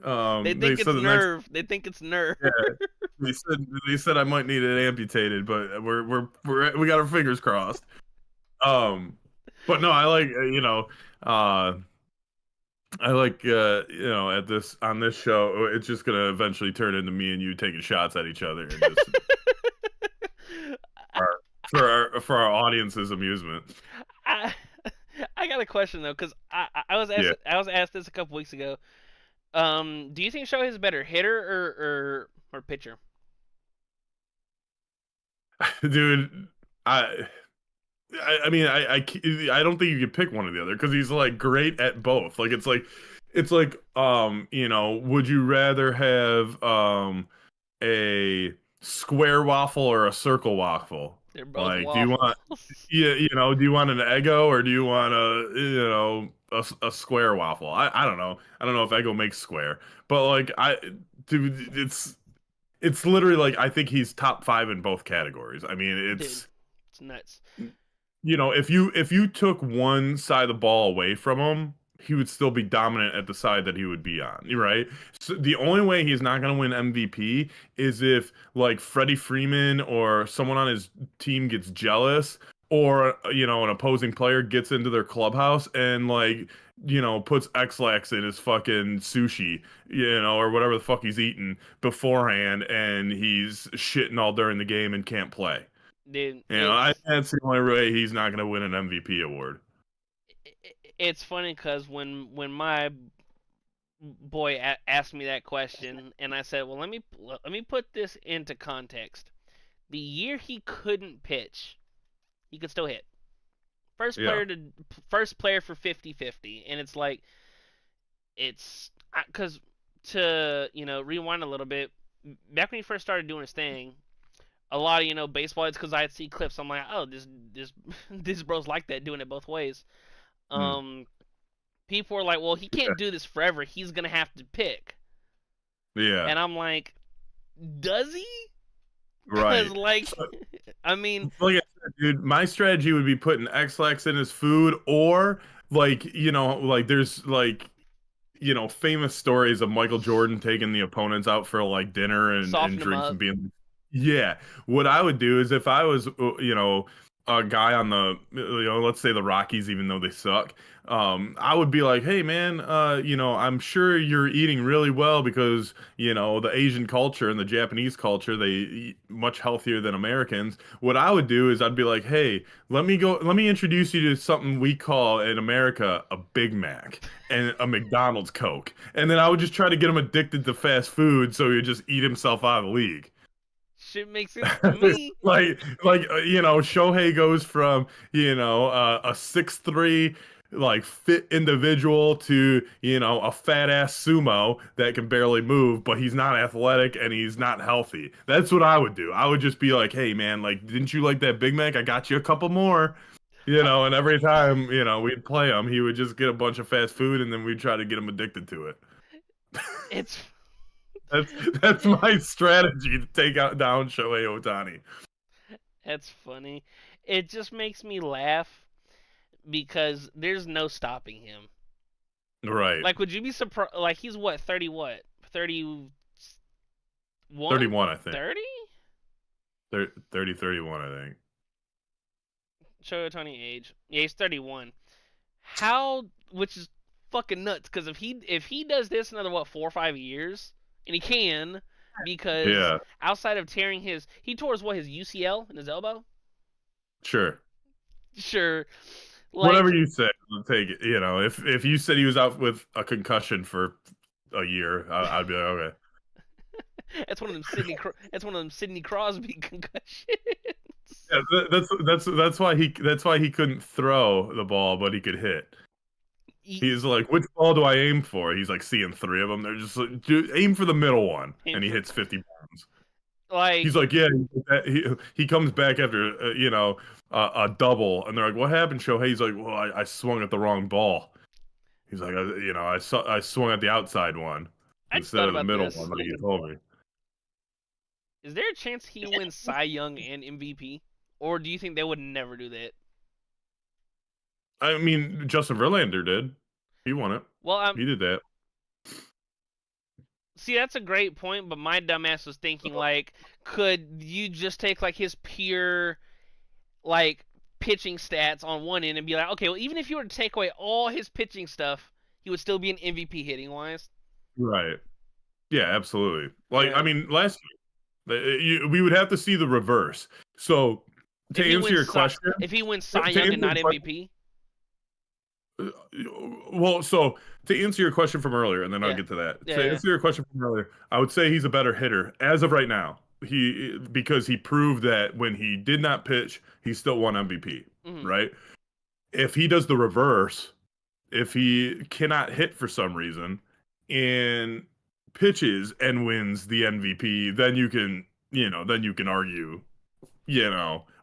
They They think said it's the next. nerve. They think it's nerve. Yeah, they said I might need it amputated, but we got our fingers crossed. Um, but no, I like uh, at this on this show, it's just gonna eventually turn into me and you taking shots at each other and just for our audience's amusement. I, I got a question though, because Yeah, I was asked this a couple weeks ago. Do you think Shohei is a better hitter or pitcher? dude, I. I mean, I don't think you could pick one or the other because he's like great at both. Like would you rather have a square waffle or a circle waffle? They're both Like, do you want waffles. yeah, do you want an Eggo or do you want a square waffle? I don't know. I don't know if Eggo makes square, but like dude, it's literally like I think he's top 5 in both categories. I mean, Dude, it's it's nuts. if you took one side of the ball away from him, he would still be dominant at the side that he would be on, right? So the only way he's not going to win MVP is if like Freddie Freeman or someone on his team gets jealous or an opposing player gets into their clubhouse and like puts X-Lax in his fucking sushi, or whatever the fuck he's eating beforehand and he's shitting all during the game and can't play. dude. That's the only way he's not going to win an MVP award. It's funny because when my boy asked me that question, and I said, well, let me put this into context. The year he couldn't pitch, he could still hit. First Yeah. player to first player for 50-50, and it's like it's because to rewind a little bit. Back when he first started doing his thing, a lot of baseball. It's because I'd see clips. I'm like, oh, this this bro's like that, doing it both ways. Hmm. Um, People were like, well, he can't do this forever. He's gonna have to pick, Yeah. and I'm like, does he? Because Right. like, So, I mean, like I said, dude, my strategy would be putting X-Lax in his food, or like, like there's like, famous stories of Michael Jordan taking the opponents out for like dinner and soften him drinks up. and being, yeah. What I would do is if I was, a guy on the, let's say the Rockies, even though they suck, I would be like, hey man, I'm sure you're eating really well because, the Asian culture and the Japanese culture, they eat much healthier than Americans. What I would do is I'd be like, hey, let me introduce you to something we call in America a Big Mac and a McDonald's Coke. And then I would just try to get him addicted to fast food so he'd just eat himself out of the league. Shit makes sense to me. Shohei goes from, a 6'3", like fit individual to, a fat ass sumo that can barely move, but he's not athletic and he's not healthy. That's what I would do. I would just be like, hey man, like, didn't you like that Big Mac? I got you a couple more. Uh, And every time, we'd play him, he would just get a bunch of fast food and then we'd try to get him addicted to it. it's That's that's my strategy to take out down Shohei Ohtani. that's funny. It just makes me laugh because there's no stopping him. Right. Like, would you be surprised? Like, he's what, 30 what? 31? 31, I think. 30? 30, 31, I think. Show Tony age. Yeah, he's 31. How, which is fucking nuts, because if he does this another, what, 4 or 5 years, and he can, because Yeah, outside of tearing he tore his UCL in his elbow? sure. Sure. Whatever Like, you say, I'll take it. If you said he was out with a concussion for a year, I'd be like, okay. that's one of them Sidney Crosby concussions. Yeah, that's why he couldn't throw the ball, but he could hit. He, He's like, which ball do I aim for? He's like seeing three of them. They're just like, dude, aim for the middle one, and and he for hits 50 pounds. He's like like, yeah, he comes back after a double, and they're like, what happened, Shohei? He's like, well, I swung at the wrong ball. He's like, I swung at the outside one I just instead thought of the about middle this. one like you told me. Is there a chance he wins Cy Young and MVP, or do you think they would never do that? I mean, Justin Verlander did. He won it. Well, He did that. see, that's a great point, but my dumbass was thinking like, could you just take like his pure like pitching stats on one end and be like, okay, well, even if you were to take away all his pitching stuff, he would still be an MVP hitting wise. Right. Yeah, absolutely. Like, I Yeah. mean, last we would have to see the reverse. So, If to he answer wins your Cy, question, if he wins Cy to Young answer and your not question, MVP, well, to answer your question from earlier, and then I'll yeah, get to that. yeah, To yeah. answer your question from earlier, I would say he's a better hitter as of right now. Because he proved that when he did not pitch, he still won MVP, Mm-hmm. right? If he does the reverse, if he cannot hit for some reason and pitches and wins the MVP, then you can argue,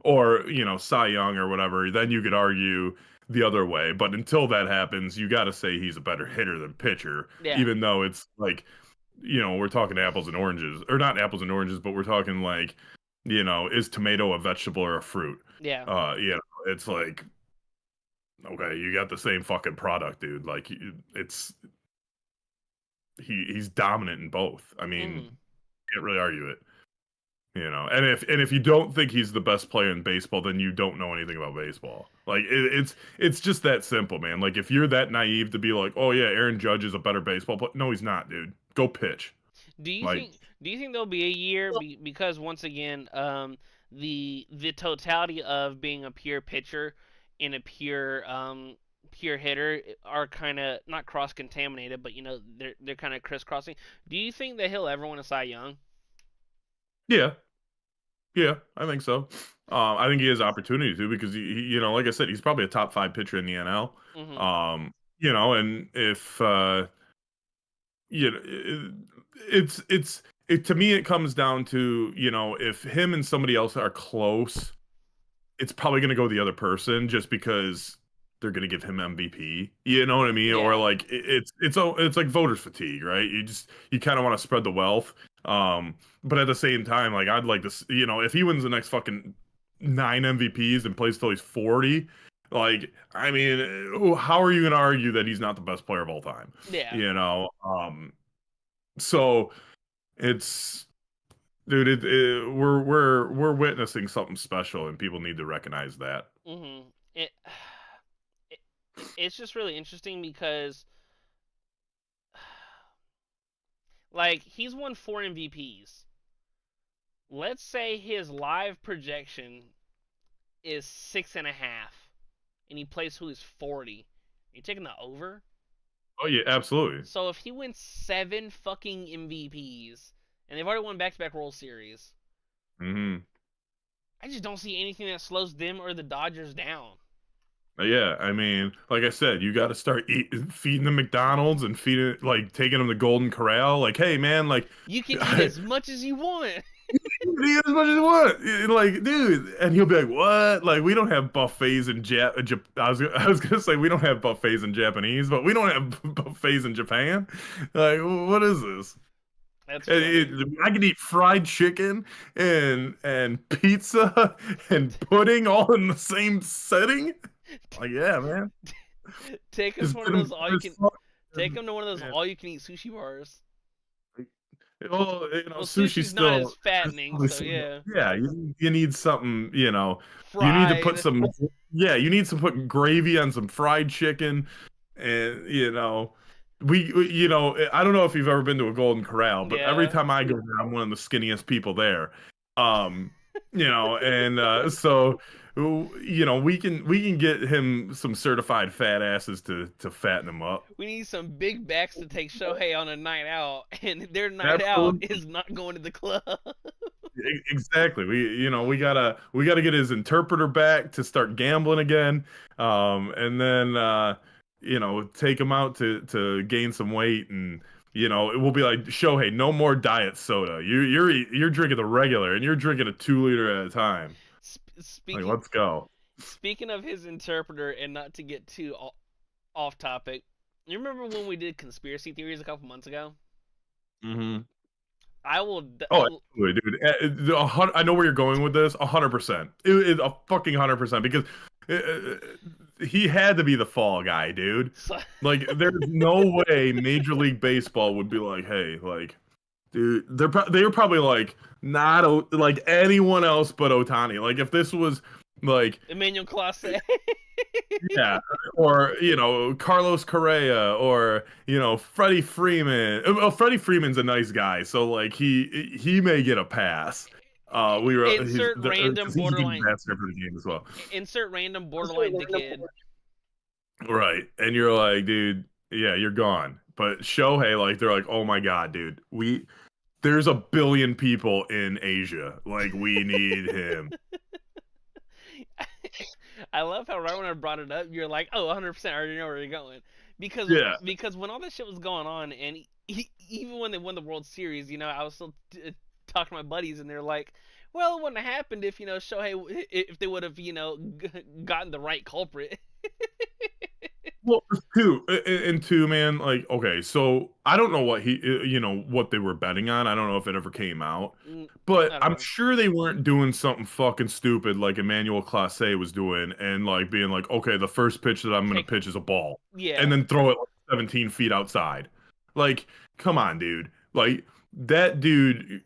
or Cy Young or whatever, then you could argue the other way. But until that happens, you got to say he's a better hitter than pitcher, Yeah, even though it's like, we're talking apples and oranges, or not apples and oranges, but we're talking like, is tomato a vegetable or a fruit? yeah. It's like, okay, you got the same fucking product, dude. Like, it's he's dominant in both. I mean, Mm-hmm. can't really argue it. And if you don't think he's the best player in baseball, then you don't know anything about baseball. Like, it's just that simple, man. Like, if you're that naive to be like, oh yeah, Aaron Judge is a better baseball player, no, he's not, dude. Go pitch. Do you Like, think do you think there'll be a year because once again, the totality of being a pure pitcher and a pure hitter are kind of not cross contaminated, but they're kind of crisscrossing. Do you think that he'll ever win a Cy Young? Yeah, yeah, I think so. I think he has opportunity to because like I said, he's probably a top five pitcher in the NL. Mm-hmm. And if you know, it to me it comes down to if him and somebody else are close, it's probably going to go the other person just because they're going to give him MVP. You know what I mean? Or Yeah. like it's like voters fatigue, right? You kind of want to spread the wealth. But at the same time, like I'd like to, if he wins the next fucking 9 MVPs and plays till he's 40, like I mean, how are you going to argue that he's not the best player of all time? Yeah. You know, so it's dude, we're witnessing something special, and people need to recognize that. Mm-hmm. It, it's just really interesting because like he's won 4 MVPs. Let's say his live projection is 6.5, and he plays who is 40. Are you taking the over? Oh yeah, absolutely. So if he wins 7 fucking MVPs, and they've already won back-to-back World Series, Hmm. I just don't see anything that slows them or the Dodgers down. Yeah, I mean, like I said, you got to start feeding them McDonald's and feeding like taking them to Golden Corral. Like, hey man, like You can eat I, as much as you want. eat as much as you want. Like, dude, and he'll be like, "What? Like, we don't have buffets in I was gonna say we don't have buffets in Japanese, but we don't have buffets in Japan. Like, what is this? That's funny. I can eat fried chicken and pizza and pudding all in the same setting. Like, yeah, man. Take him Just to one get of them. those all you can take him to one of those Yeah. all you can eat sushi bars. Well, Well, sushi sushi's not as still. fattening, so yeah. Yeah, you need something. You need to put Fried. some. Yeah, you need to put gravy on some fried chicken, and I don't know if you've ever been to a Golden Corral, but every Yeah. time I go there, I'm one of the skinniest people there. Um, and so we can get him some certified fat asses to fatten him up. We need some big backs to take Shohei on a night out, and their night out Absolutely. is not going to the club. Exactly. We gotta get his interpreter back to start gambling again. And then take him out to gain some weight, and it will be like Shohei, no more diet soda. You're drinking the regular, and you're drinking a 2 liter at a time. Like, Speaking let's go. speaking of his interpreter, and not to get too off topic, you remember when we did conspiracy theories a couple months ago? Hmm. I will. Oh, absolutely, dude. I know where you're going with this. 100%. A fucking 100% because he had to be the fall guy, dude. So, Like, there's no way Major League Baseball would be like, hey, like, dude, they're probably like not like anyone else but Otani. Like, if this was like Emmanuel Clase. yeah, or Carlos Correa, or Freddie Freeman. Well, Freddie Freeman's a nice guy, so like he may get a pass. We were insert random because he's the borderline. ambassador for the game as well, Insert random borderline dickhead. right? And you're like, dude, yeah, you're gone. But Shohei, like, they're like, oh my god, dude, there's a billion people in Asia, like, we need him. I love how right when I brought it up, you're like, "Oh, 100%, I already know where you're going." Because Yeah, when all that shit was going on, and even when they won the World Series, I was still talking to my buddies, and they're like, "Well, it wouldn't have happened if Shohei, if they would have gotten the right culprit." well, and two, man, like, okay, so I don't know what they were betting on. I don't know if it ever came out, but I don't I'm know. sure they weren't doing something fucking stupid like Emmanuel Clase was doing, and like being like, okay, the first pitch that I'm gonna Take pitch is a ball, and yeah. then throw it like 17 feet outside. Like, come on, dude. Like that dude.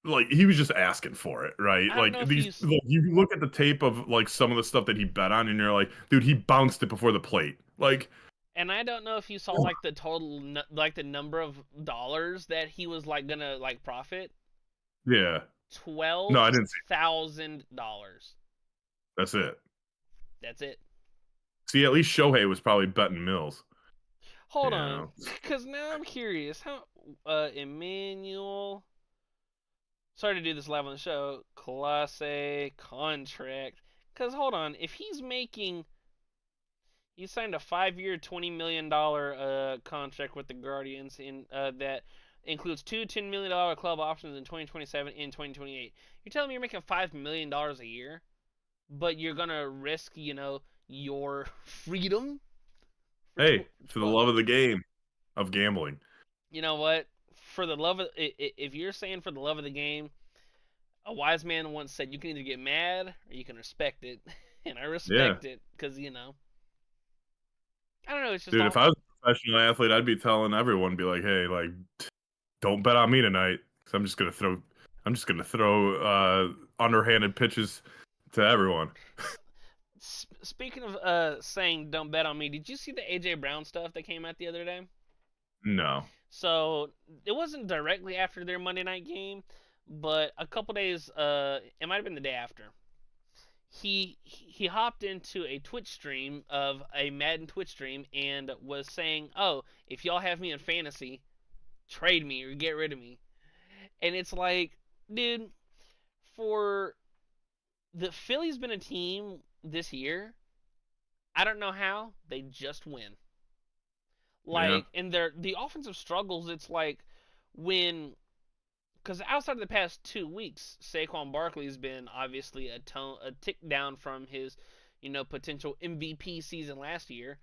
Like he was just asking for it, right? I don't Like know if these, like, you look at the tape of like some of the stuff that he bet on, and you're like, dude, he bounced it before the plate. Like, and I don't know if you saw like the total, like the number of dollars that he was like gonna like profit. yeah. No, twelve I didn't see. thousand dollars. That's it. That's it. See, at least Shohei was probably betting Mills. Hold You on, know. because now I'm curious. How Emmanuel? Sorry to do this live on the show. Class A contract. Because hold on, if he's making, he signed a 5-year, $20 million contract with the Guardians in that includes two $10 million club options in 2027 and 2028. You're telling me you're making $5 million a year, but you're gonna risk, your freedom for Hey, for the 12? love of the game of gambling. You know what? For the love of, if you're saying for the love of the game, a wise man once said you can either get mad or you can respect it, and I Yeah. respect it because I don't know. It's just Dude, if all I was a professional athlete, I'd be telling everyone, be like, hey, like, don't bet on me tonight. 'Cause I'm just gonna throw underhanded pitches to everyone. Speaking of saying don't bet on me, did you see the AJ Brown stuff that came out the other day? No. So it wasn't directly after their Monday night game, but a couple days, it might have been the day after. He hopped into a Twitch stream of a Madden Twitch stream and was saying, "Oh, if y'all have me in fantasy, trade me or get rid of me." And it's like, dude, for the Phillies been a team this year. I don't know how they just win. Yeah. Like in the offensive struggles, it's like when because outside of the past 2 weeks, Saquon Barkley's been obviously a tick down from his potential MVP season last year,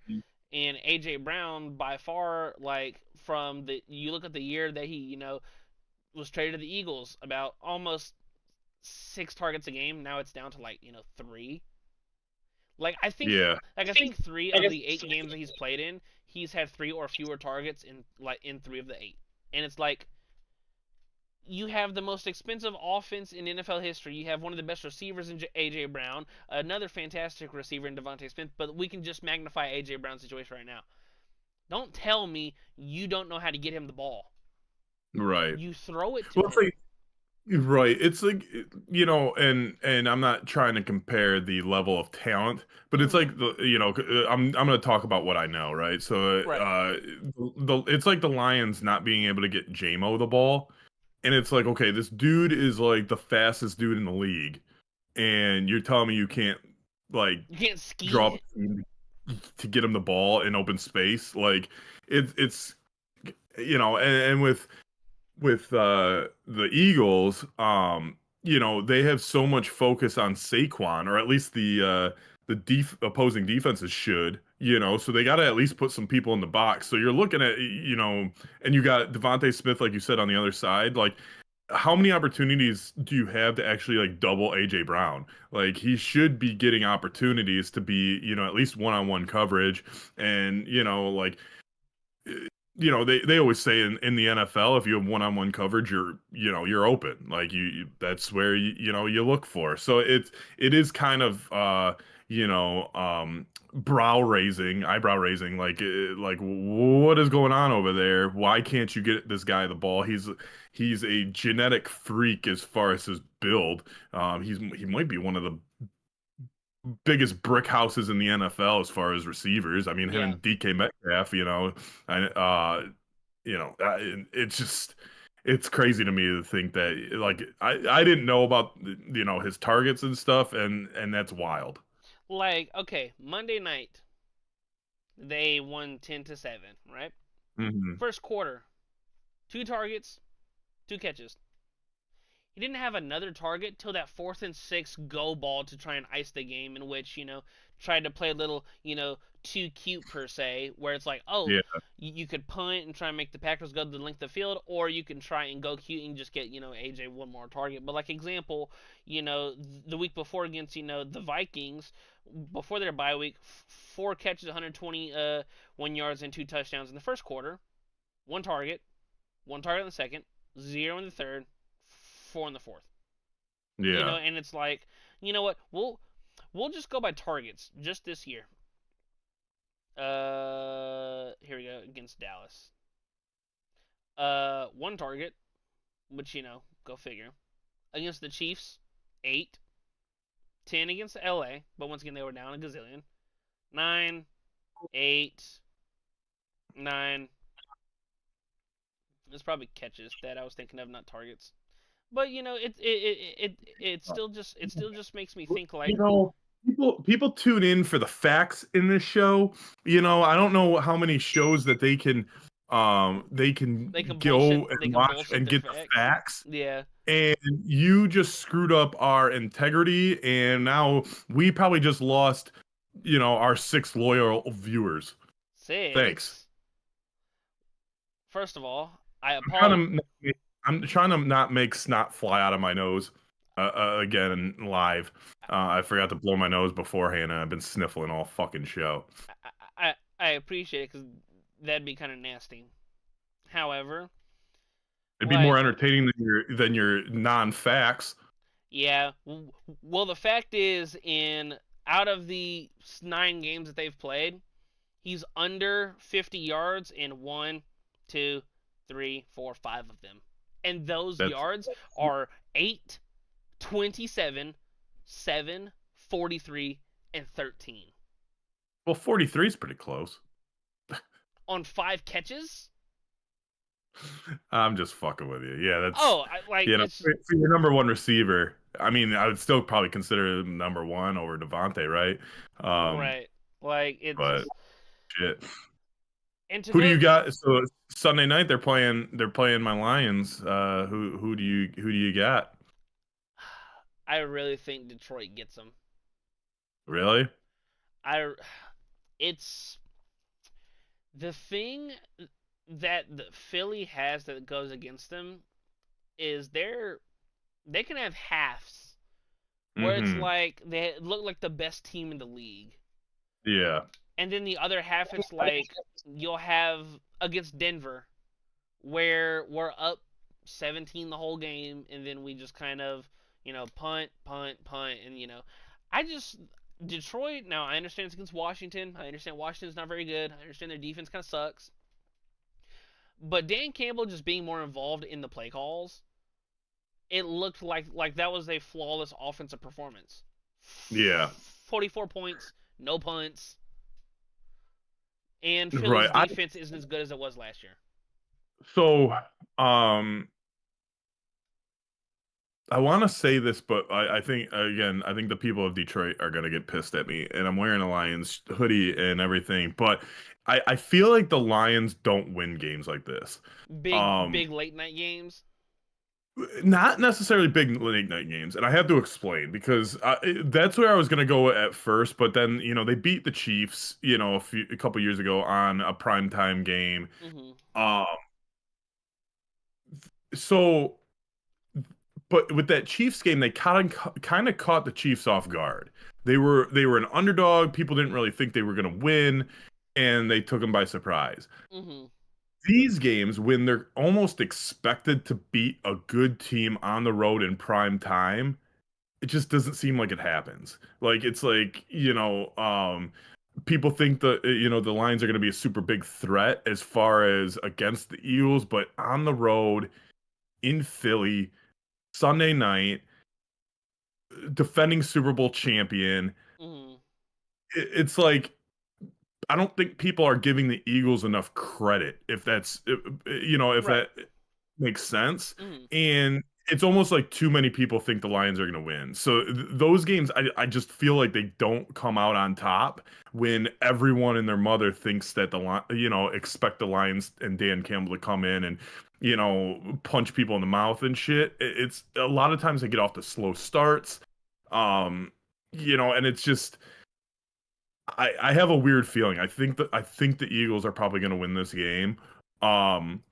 and AJ Brown by far like from the you look at the year that he was traded to the Eagles about almost 6 targets a game. Now it's down to like 3. Yeah. I think 3 of the 8 games that he's played in, he's had 3 or fewer targets in 3 of the 8, and it's like you have the most expensive offense in NFL history. You have one of the best receivers in AJ Brown, another fantastic receiver in Devontae Smith, but we can just magnify AJ Brown's situation right now. Don't tell me you don't know how to get him the ball. Right. You throw it to Well, it's him. like right. It's like and I'm not trying to compare the level of talent, but it's Mm-hmm. like I'm going to talk about what I know, right? So Right. it's like the Lions not being able to get JMO the ball, and it's like, okay, this dude is like the fastest dude in the league, and you're telling me you can't like You can't draw scheme. up a team to get him the ball in open space, like it's and with the Eagles, they have so much focus on Saquon, or at least the opposing defenses should, so they got to at least put some people in the box. So you're looking at, and you got Devontae Smith, like you said, on the other side. Like, how many opportunities do you have to actually like double AJ Brown? Like, he should be getting opportunities to be, at least one-on-one coverage, and like they always say in the NFL, if you have one-on-one coverage, you're open. Like that's where you look for. So it is kind of eyebrow raising. Like what is going on over there? Why can't you get this guy the ball? He's a genetic freak as far as his build. He might be one of the biggest brick houses in the NFL as far as receivers. I mean, him Yeah. and DK Metcalf, I it's just it's crazy to me to think that like I didn't know about his targets and stuff, and that's wild. Like, okay, Monday night they won 10-7, right? Hmm. First quarter, 2 targets, 2 catches. He didn't have another target till that 4th and 6 go ball to try and ice the game, in which tried to play a little too cute per se, where it's like, oh, Yeah, you could punt and try and make the Packers go the length of the field, or you can try and go cute and just get AJ one more target. But like example, the week before against the Vikings, before their bye week, 4 catches, 120 1 yards and 2 touchdowns in the first quarter, 1 target, 1 target in the second, 0 in the third, 4 in the fourth. yeah, And it's like, you know what? We'll just go by targets just this year. Here we go against Dallas. 1 target, which go figure. against the Chiefs, 8. 10 against LA, but once again they were down a gazillion. 9, 8, 9. It's probably catches that I was thinking of, not targets. But it still just makes me think like You know, people tune in for the facts in this show. I don't know how many shows that they can go they and can watch bullshit and their get the facts. facts. Yeah, And you just screwed up our integrity, and now we probably just lost, our 6 loyal viewers. Thanks. 6. First of all, I I'm trying apologize. to I'm trying to not make snot fly out of my nose again live. I forgot to blow my nose beforehand, and I've been sniffling all fucking show. I appreciate it because that'd be kind of nasty. However, It'd be more like, entertaining than your non-facts. yeah. Well, the fact is, in out of the 9 games that they've played, he's under 50 yards in 1, 2, 3, 4, 5 of them. And those That's yards are 8, 27, 7, 43, and 13. well, 43 is pretty close. On 5 catches? I'm just fucking with you. Yeah, that's Oh, it's for your number one receiver. I mean, I would still probably consider him number one over Devontae, right? right. Like But it's shit. and to Who do go you got? So Sunday night they're playing my Lions. Who do you got? I really think Detroit gets them. Really? I it's the thing that the Philly has that goes against them is they can have halves where it's Mm-hmm. like they look like the best team in the league. Yeah. And then the other half it's like you'll have against Denver where we're up 17 the whole game and then we just kind of, punt, punt, punt and I just Detroit, now I understand it's against Washington. I understand Washington's not very good. I understand their defense kind of sucks. But Dan Campbell just being more involved in the play calls, it looked like that was a flawless offensive performance. Yeah. 44 points, no punts, and Philly's Right. defense isn't as good as it was last year. So um I want to say this, but I think again, I think the people of Detroit are gonna get pissed at me, and I'm wearing a Lions hoodie and everything, but I feel like the Lions don't win games like this. Um, Big late night games. Not necessarily big late night games, and I have to explain because that's where I was gonna go at first, but then they beat the Chiefs, a couple years ago on a primetime game. Hmm. Um, so but with that Chiefs game, they kind of caught the Chiefs off guard. They were an underdog. People didn't really think they were going to win, and they took them by surprise. Hmm. These games, when they're almost expected to beat a good team on the road in prime time, it just doesn't seem like it happens. Like it's like people think the Lions are going to be a super big threat as far as against the Eagles, but on the road in Philly Sunday night defending Super Bowl champion. Hmm. It's like I don't think people are giving the Eagles enough credit if if Right. that makes sense. Hmm. And it's almost like too many people think the Lions are going to win. So those games, I just feel like they don't come out on top when everyone and their mother thinks that expect the Lions and Dan Campbell to come in and punch people in the mouth and shit. It's a lot of times they get off to slow starts. Um, and it's just I have a weird feeling. I think the Eagles are probably going to win this game. Um,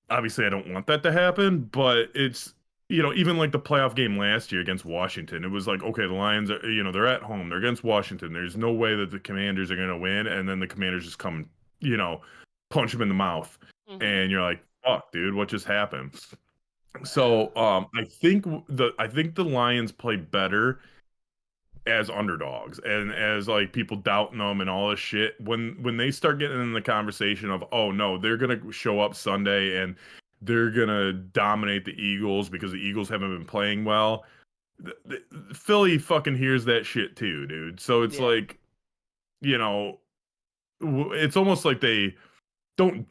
Obviously I don't want that to happen, but it's even like the playoff game last year against Washington, it was like, okay, the Lions are, they're at home, they're against Washington. There's no way that the Commanders are going to win, and then the Commanders just come, you know, punch them in the mouth, Hmm. and you're like, fuck, dude, what just happened? So, I think the Lions play better as underdogs and as like people doubting them and all this shit when they start getting in the conversation of, oh no, they're gonna show up Sunday and they're gonna dominate the Eagles because the Eagles haven't been playing well. Philly fucking hears that shit too, dude. So it's Yeah. like, you know, it's almost like they don't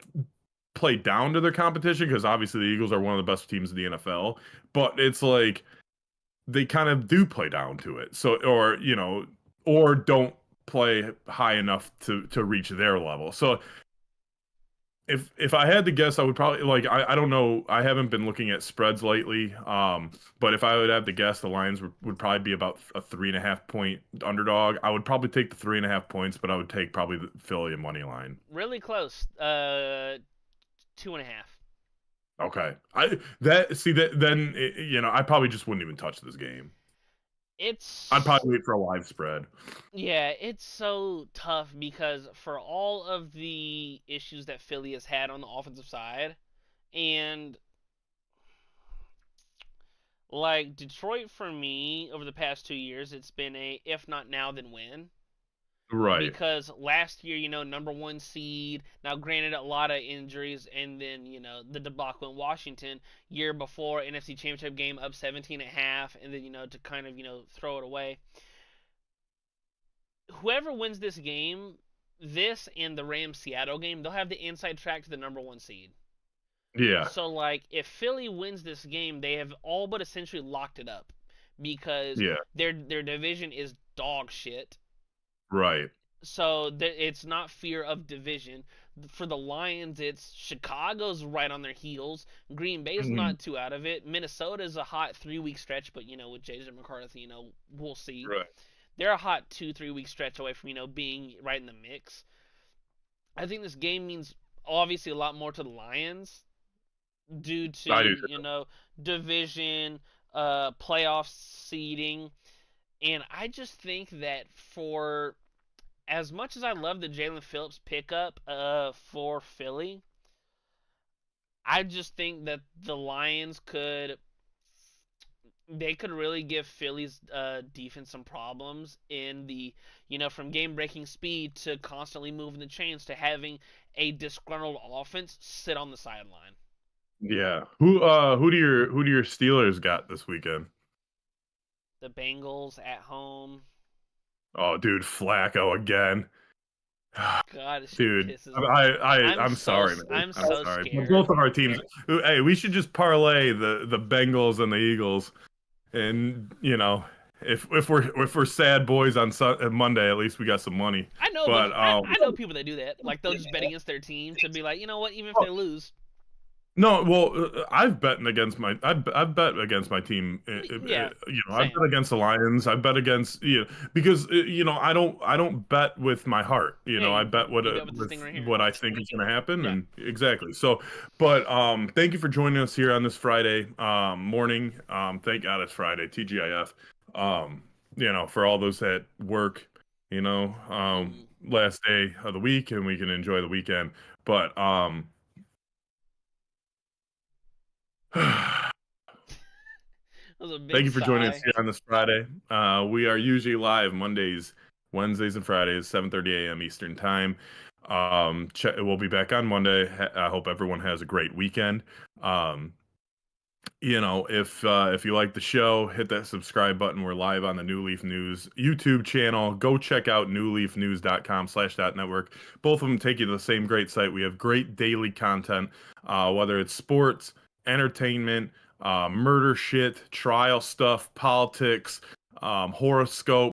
play down to their competition because obviously the Eagles are one of the best teams in the NFL, but it's like they kind of do play down to it. So, or, or don't play high enough to reach their level. So if I had to guess, I would probably like I don't know. I haven't been looking at spreads lately. But if I would have to guess, the Lions would probably be about a 3.5 point underdog. I would probably take the 3.5 points, but I would take probably the Philly money line. Really close. 2.5. Okay. I that see that then I probably just wouldn't even touch this game. I'd It's probably wait for a live spread. Yeah, it's so tough because for all of the issues that Philly has had on the offensive side, and like Detroit for me over the past 2 years, it's been a if not now then when. Right. Because last year, number one seed. Now, granted, a lot of injuries, and then the debacle in Washington. Year before, NFC Championship game up 17.5, and then to kind of throw it away. Whoever wins this game, this and the Rams Seattle game, they'll have the inside track to the number one seed. Yeah. So, like, if Philly wins this game, they have all but essentially locked it up because Yeah. their division is dog shit. Right. So it's not fear of division. For the Lions, it's Chicago's right on their heels. Green Bay's Mhm. not too out of it. Minnesota's a hot 3 week stretch, but with J.J. McCarthy, we'll see. Right. They're a hot 2-3 week stretch away from being right in the mix. I think this game means obviously a lot more to the Lions due to I do. division, playoff seeding, and I just think that for as much as I love the Jalen Phillips pickup for Philly, I just think that the Lions could really give Philly's defense some problems in the from game breaking speed to constantly moving the chains to having a disgruntled offense sit on the sideline. Yeah. Who do your Steelers got this weekend? The Bengals at home. Oh, dude, Flacco again. God, it shit Dude, pisses me. I'm sorry, man. I'm I'm so sorry. But scared. both of our teams. Hey, we should just parlay the Bengals and the Eagles, and if we're sad boys on Monday, at least we got some money. I know a bunch. But I know people that do that. Like they'll just bet against their team to be like, you know what, even if they lose. no, well, I've bet against my team. Yeah, I've same. bet against the Lions. I've bet against because I don't bet with my heart. Yeah, I bet you bet with this with thing right here. what I think is going to happen, Yeah. and exactly. So, but thank you for joining us here on this Friday morning. Thank God it's Friday. TGIF. For all those that work. Mm. Last day of the week, and we can enjoy the weekend. But That was a thank big you for joining us sigh. here on this Friday. We are usually live Mondays, Wednesdays, and Fridays, 7:30 a.m. Eastern Time. We'll be back on Monday. I hope everyone has a great weekend. If you like the show, hit that subscribe button. We're live on the New Leaf News YouTube channel. Go check out newleafnews.com/network. Both of them take you to the same great site. We have great daily content, whether it's sports, entertainment, murder shit, trial stuff, politics, horoscope.